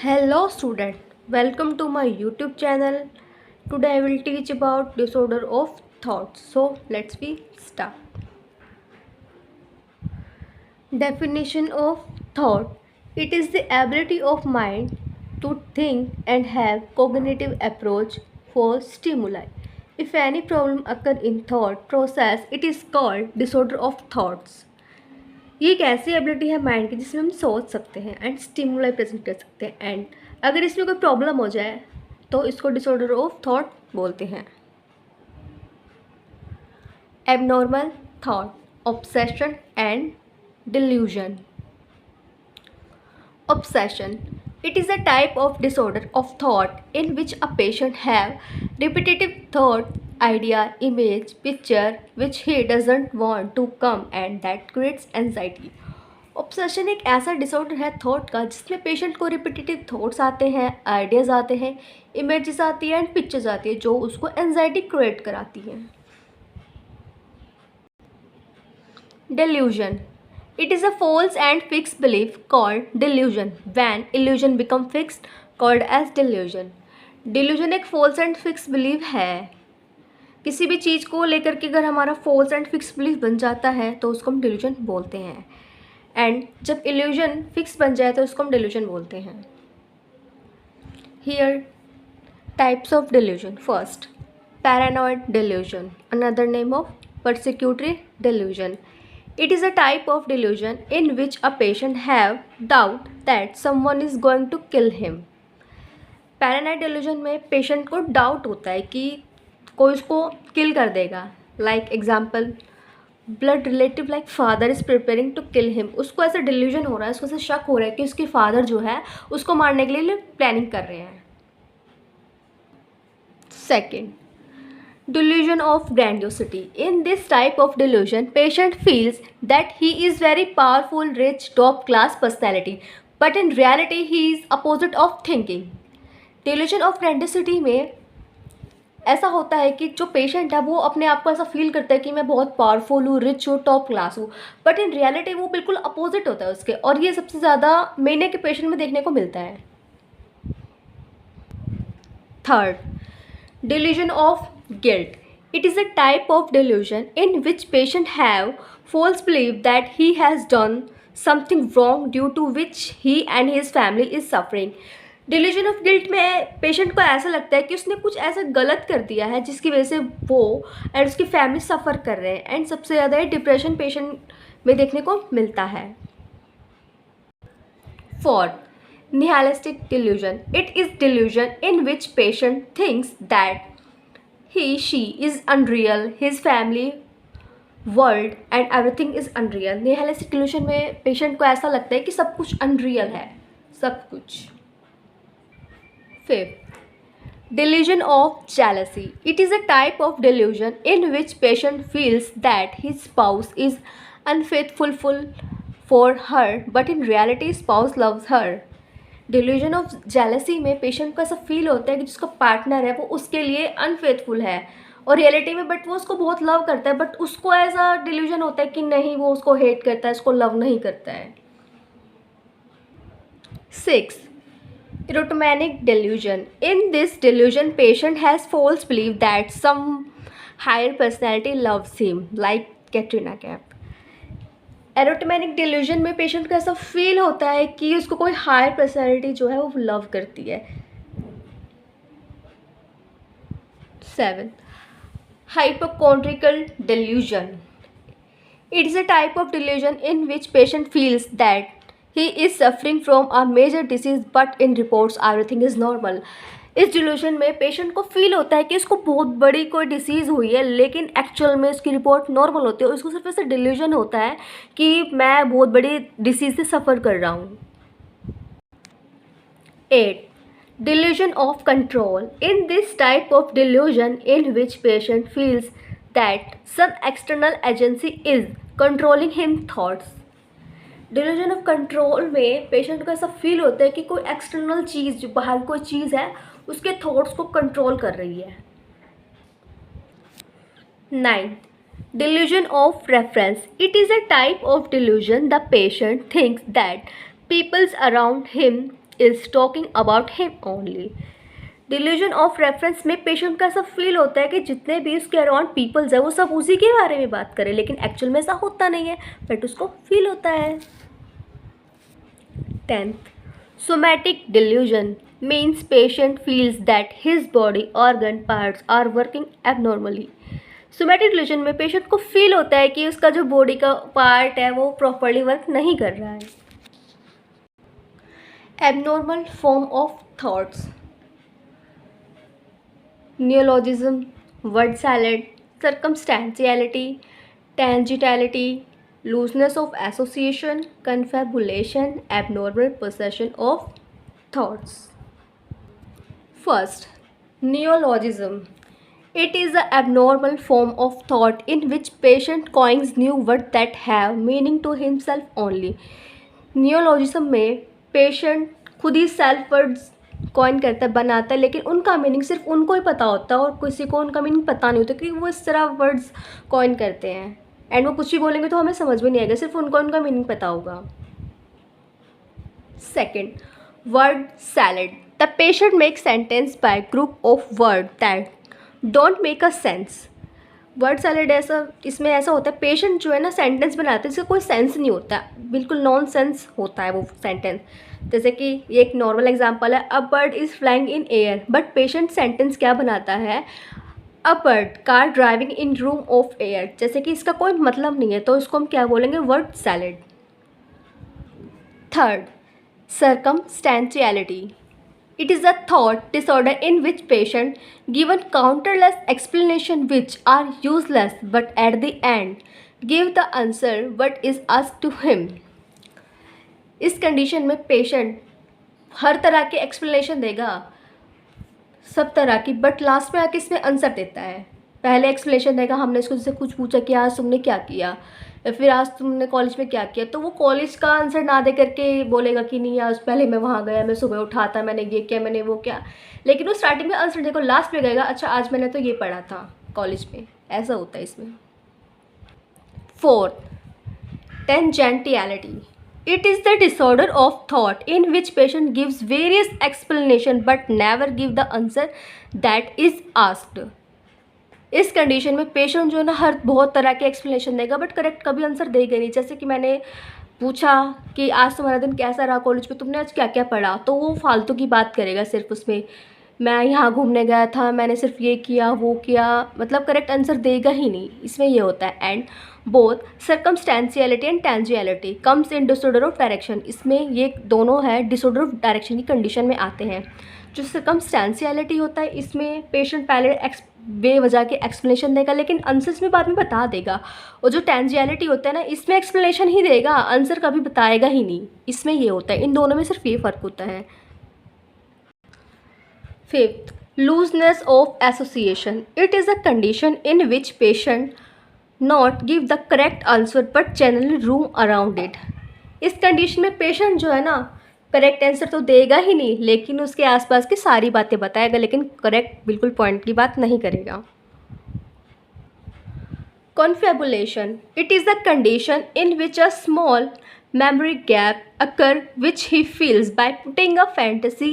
Hello student, welcome to my YouTube channel. Today I will teach about disorder of thoughts. So let's be start. Definition of thought. It is the ability of mind to think and have cognitive approach for stimuli. If any problem occur in thought process, it is called disorder of thoughts. ये एक ऐसी ability है mind की जिसमें हम सोच सकते हैं एंड स्टिमुलाई प्रेजेंट कर सकते हैं एंड अगर इसमें कोई प्रॉब्लम हो जाए तो इसको डिसऑर्डर ऑफ थॉट बोलते हैं. Abnormal thought, obsession and delusion. Obsession. It is a type of disorder of thought in which a patient have repetitive thought, idea, image, picture which he doesn't want to come and that creates anxiety. Obsession एक ऐसा disorder है thought का जिसमें patient को repetitive thoughts आते हैं, ideas आते हैं, इमेजेस आती है एंड पिक्चर्स आती है जो उसको एंजाइटी क्रिएट कराती हैं. Delusion. It is a false and fixed belief called delusion. When illusion become fixed, called as delusion. Delusion एक false and fixed belief है. किसी भी चीज़ को लेकर के अगर हमारा false and fixed belief बन जाता है तो उसको हम delusion बोलते हैं. एंड जब illusion fixed बन जाए तो उसको हम delusion बोलते हैं. Here types of delusion. First, paranoid delusion. Another name of persecutory delusion. It is a type of delusion in which a patient have doubt that someone is going to kill him. Paranoid delusion में patient को doubt होता है कि कोई उसको kill कर देगा. Like example, blood relative like father is preparing to kill him. उसको ऐसा डिल्यूजन हो रहा है, उसको ऐसा शक हो रहा है कि उसके फादर जो है उसको मारने के लिए प्लानिंग कर रहे हैं. Second, delusion of grandiosity. In this type of delusion, patient feels that he is very powerful, rich, top class personality, but in reality he is opposite of thinking. Delusion of grandiosity में ऐसा होता है कि जो patient है वो अपने आप को ऐसा फील करता है कि मैं बहुत पावरफुल हूँ, रिच हूँ, टॉप क्लास हूँ, बट इन रियलिटी वो बिल्कुल अपोजिट होता है उसके. और ये सबसे ज़्यादा मैनिया के पेशेंट में देखने को मिलता है. Third, delusion of guilt. It is a type of delusion in which patient have false belief that he has done something wrong due to which he and his family is suffering. Delusion of guilt में patient को ऐसा लगता है कि उसने कुछ ऐसा गलत कर दिया है जिसकी वजह से वो एंड उसकी फैमिली सफ़र कर रहे हैं. एंड सबसे ज़्यादा डिप्रेशन पेशेंट में देखने को मिलता है. Fourth, nihilistic delusion. It is delusion in which patient thinks that she is unreal, his family, world and everything is unreal. Nihilistic delusion में पेशेंट को ऐसा लगता है कि सब कुछ अनरियल है, सब कुछ. Fifth, delusion of jealousy. It is a type of delusion in which patient feels that his spouse is unfaithful for her, but in reality spouse loves her. Delusion of jealousy में patient को ऐसा feel होता है कि जिसका partner है वो उसके लिए अनफेथफुल है और रियलिटी में बट वो उसको बहुत लव करता है, बट उसको ऐसा डिल्यूजन होता है कि नहीं, वो उसको हेट करता है, उसको लव नहीं करता है. Six, erotomanic delusion. In this delusion patient has false believe that some higher personality loves him, like Katrina Kaif. Erotomanic delusion में पेशेंट को ऐसा फील होता है कि उसको कोई हायर पर्सनैलिटी जो है वो लव करती है. 7, hypochondriacal delusion. It is a type of delusion in which patient feels that he is suffering from a major disease but in reports everything is normal. इस डिल्यूजन में पेशेंट को feel होता है कि उसको बहुत बड़ी कोई डिसीज़ हुई है लेकिन एक्चुअल में उसकी रिपोर्ट नॉर्मल होती है और उसको सिर्फ ऐसा डिल्यूजन होता है कि मैं बहुत बड़ी डिसीज़ से सफ़र कर रहा हूँ. 8, delusion of control. In this type of delusion in which patient feels that some external agency is controlling him thoughts. Delusion of control में पेशेंट को ऐसा फील होता है कि कोई एक्सटर्नल चीज़, जो बाहर कोई चीज़ है, उसके थॉट्स को कंट्रोल कर रही है. 9, delusion of reference. It is a type of delusion the patient thinks that people around him is talking about him only. Delusion of reference में पेशेंट का ऐसा फील होता है कि जितने भी उसके अराउंड पीपल्स है वो सब उसी के बारे में बात करें, लेकिन एक्चुअल में ऐसा होता नहीं है, बट उसको फील होता है। 10th, somatic delusion means patient feels that his body organ parts are working abnormally. Somatic delusion में पेशेंट को फील होता है कि उसका जो बॉडी का पार्ट है वो प्रॉपरली वर्क नहीं कर रहा है। Abnormal form of thoughts, neologism, word salad, circumstantiality, tangentiality, looseness of association, confabulation, abnormal possession of thoughts. First, neologism. It is an abnormal form of thought in which patient coins new words that have meaning to himself only. Neologism में patient खुद ही self words coin करता है, बनाता है, लेकिन उनका meaning सिर्फ उनको ही पता होता है और किसी को उनका मीनिंग पता नहीं होता, क्योंकि वो इस तरह वर्ड्स कॉइन करते हैं एंड वो कुछ भी बोलेंगे तो हमें समझ में नहीं आएगा, सिर्फ उनको उनका मीनिंग पता होगा। Second, word salad. The patient make sentence by group of word that don't make a sense. Word salad ऐसा, इसमें ऐसा होता है पेशेंट जो है ना सेंटेंस बनाते हैं इसका कोई सेंस नहीं होता, बिल्कुल नॉन सेंस होता है वो सेंटेंस। जैसे कि ये एक नॉर्मल एग्जांपल है, a bird is flying in air, but patient sentence क्या बनाता है, a bird car driving in room of air, जैसे कि इसका कोई मतलब नहीं है, तो इसको हम क्या बोलेंगे, word salad. Third, circumstantiality. It is a thought disorder in which patient given countless explanation which are useless but at the end give the answer what is asked to him. इस कंडीशन में patient हर तरह के explanation देगा, सब तरह की, but last में आके इसमें आंसर देता है। पहले एक्सप्लेनेशन देगा, हमने इसको जैसे कुछ पूछा कि आज तुमने क्या किया, या फिर आज तुमने कॉलेज में क्या किया, तो वो कॉलेज का आंसर ना दे करके बोलेगा कि नहीं आज पहले मैं वहाँ गया, मैं सुबह उठा था, मैंने ये किया, मैंने वो किया, लेकिन वो स्टार्टिंग में आंसर देखो, लास्ट में कहेगा अच्छा आज मैंने तो ये पढ़ा था कॉलेज में, ऐसा होता है इसमें। Fourth, tangentiality. It is the disorder of thought in which patient gives various explanation but never give the answer that is asked. इस कंडीशन में पेशेंट जो है ना हर बहुत तरह के एक्सप्लेनेशन देगा बट करेक्ट कभी आंसर देगा नहीं। जैसे कि मैंने पूछा कि आज तुम्हारा दिन कैसा रहा कॉलेज में, तुमने आज क्या क्या पढ़ा, तो वो फालतू की बात करेगा सिर्फ उसमें, मैं यहाँ घूमने गया था, मैंने सिर्फ ये किया वो किया, मतलब करेक्ट आंसर देगा ही नहीं, इसमें ये होता है। And both circumstantiality and tangentiality comes in disorder of direction. इसमें ये दोनों है डिसऑर्डर ऑफ डायरेक्शन की कंडीशन में आते हैं. जो सर्कमस्टेंशियलिटी होता है इसमें पेशेंट पहले बेवजह के एक्सप्लेनेशन देगा लेकिन आंसर्स में बाद में बता देगा, और जो टेंजियलिटी होता है ना इसमें एक्सप्लेनेशन ही देगा, आंसर कभी बताएगा ही नहीं, इसमें ये होता है। इन दोनों में सिर्फ ये फ़र्क होता है. Fifth, looseness of association. It is a condition in which patient not give the correct answer but generally roam around it. इस कंडीशन में पेशेंट जो है ना करेक्ट आंसर तो देगा ही नहीं लेकिन उसके आसपास की सारी बातें बताएगा, लेकिन करेक्ट बिल्कुल पॉइंट की बात नहीं करेगा. Confabulation. It is the condition in which a small memory gap occur which he feels by putting a fantasy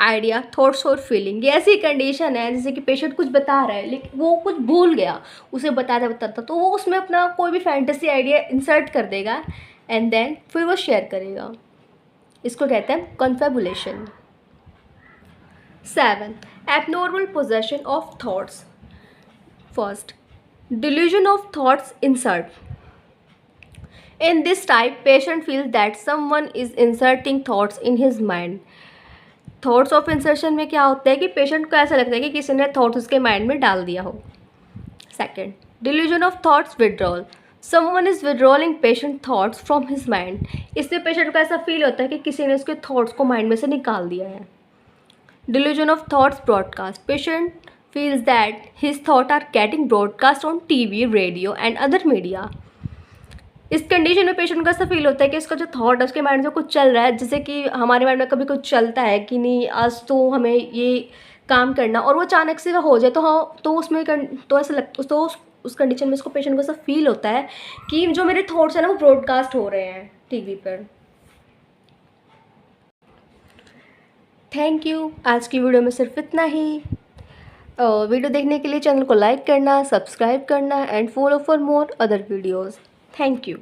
idea, thoughts or feeling. ये ऐसी कंडीशन है जैसे कि पेशेंट कुछ बता रहा है लेकिन वो कुछ भूल गया, उसे बताता बताता तो वो उसमें अपना कोई भी फैंटेसी आइडिया इंसर्ट कर देगा एंड देन फिर वो शेयर करेगा. इसको कहते हैं कॉन्फेबुलेशन. 7. Abnormal possession of thoughts. First, delusion of thoughts insert. In this type, patient feels that someone is inserting thoughts in his mind. Thoughts of insertion में क्या होता है कि पेशेंट को ऐसा लगता है कि किसी ने थॉट्स उसके माइंड में डाल दिया हो. Second, delusion of thoughts withdrawal. Someone is withdrawing patient thoughts from his mind. इससे पेशेंट को ऐसा फील होता है कि किसी ने उसके थॉट्स को माइंड में से निकाल दिया है. Delusion of thoughts broadcast. Patient feels that his thoughts are getting broadcast on TV, radio and other media. इस कंडीशन में पेशेंट को ऐसा फील होता है कि इसका जो थॉट है उसके माइंड में कुछ चल रहा है, जैसे कि हमारे माइंड में कभी कुछ चलता है कि नहीं आज तो हमें ये काम करना, और वो अचानक से हो जाए तो हाँ तो उसमें तो ऐसा लग तो उस कंडीशन में इसको पेशेंट को ऐसा फील होता है कि जो मेरे थॉट्स हैं ना वो ब्रॉडकास्ट हो रहे हैं टीवी पर. Thank you. आज की वीडियो में सिर्फ इतना ही। वीडियो देखने के लिए चैनल को लाइक करना, सब्सक्राइब करना and follow for more other videos. Thank you.